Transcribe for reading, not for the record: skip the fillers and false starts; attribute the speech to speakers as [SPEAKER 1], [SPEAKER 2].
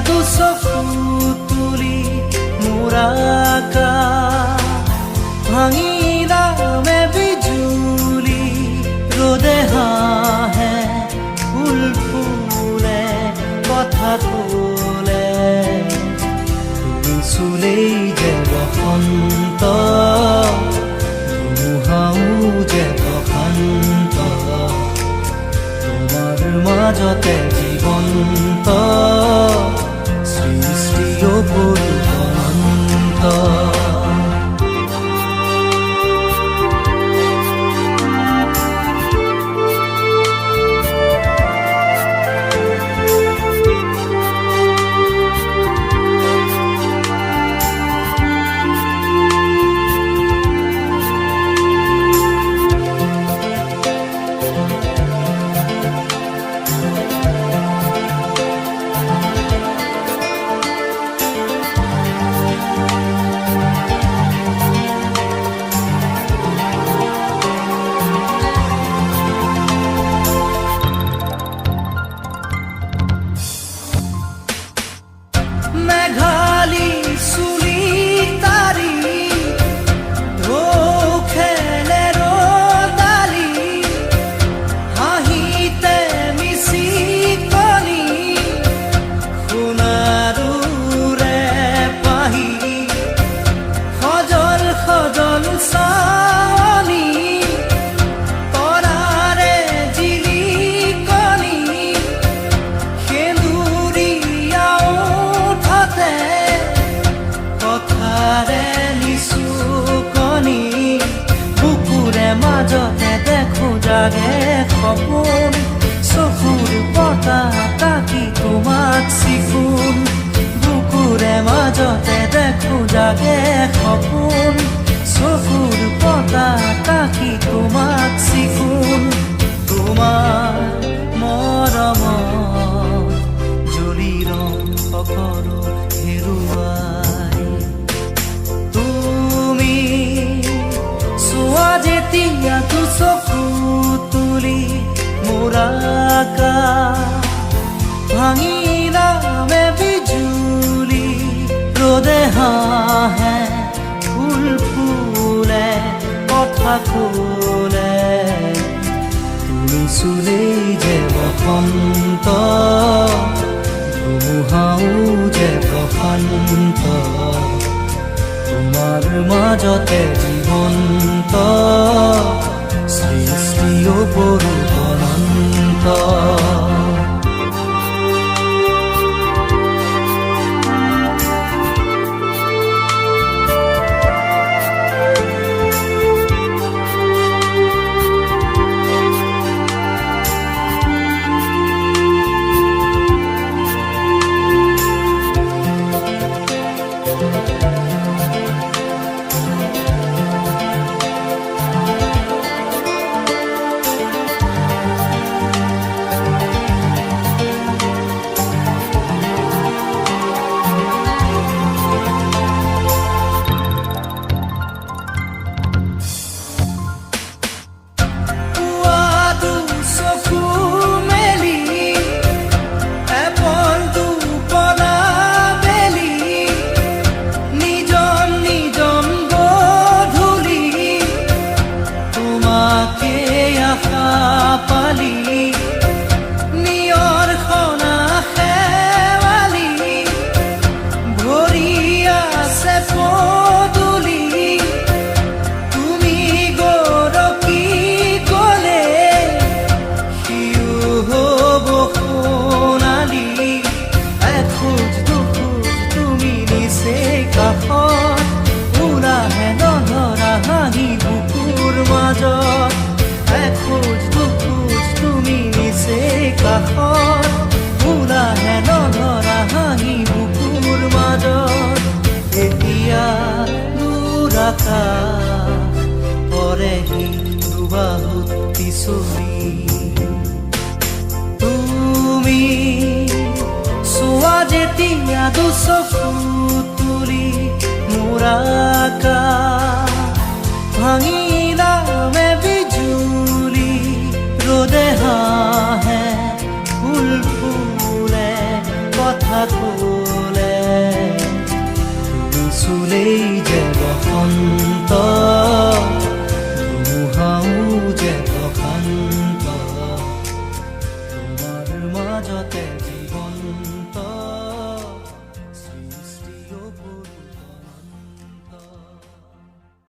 [SPEAKER 1] দুচকু তুলি মোৰাকা ভাঙি নামে বিজুলি ৰ'দে হাঁহে ফুল ফুলে কথা ক'লে তুমি চুলেই যে বসন্ত ধুমুহাও যে প্ৰশান্ত তোমাৰ মাজতে জীৱন্ত সৃষ্টি অপূৰ্ব মেঘালী চুলি তাৰি ঢৌ খেলে ৰ'দালি হাঁহিতে মিচিকনি সোণাৰুৰে পাহি সজল সজল চাৱনি তৰাৰে জিলিকনি সেন্দুৰীয়া কথাৰে নিচুকনি বুকুৰে মাজতে দেখো জাগে সপোন চকুৰ পতা তাকি তোমাক চিকুণ বুকুৰে মাজতে দেখো জাগে সপোন চকুৰ পতা তাকি তোমাক চিকুণ তোমাৰ মৰমত জ্বলি ৰং সকলো হেৰুৱাই তুমি চোৱা যেতিয়া দুচকু তুলি মোৰাকা ভাঙি নামে বিজুলি ৰ'দে হাঁহে ফুল ফুলে কথা ক'লে তুমি চুলেই যে বসন্ত ধুমুহাও যে প্ৰশান্ত তোমাৰ মাজতে জীৱন্ত সৃষ্টি অপূৰ্ব অনন্ত পালি নিয়ৰ খনা খেৱালি ভৰি আছে পদূলি তুমি গৰকি গ'লে সিও হ'ব সোণালী এখোজ দুখোজ তুমি নিচে কাষত ওলাহে নধৰা হাঁহি বুকুৰ মাজত এখোজ দুখোজ তুমি নিচে কাষত ওলাহে নধৰা হাঁহি বুকুৰ মাজত এতিয়া দূৰ আকাশ পৰেহি দুবাহুত পিছলি তুমি চোৱা যেতিয়া দুচকু তুলি মোৰাকা ভাঙি নামে বিজুলি ৰ'দে হাঁহে ফুল ফুলে কথা মাজতে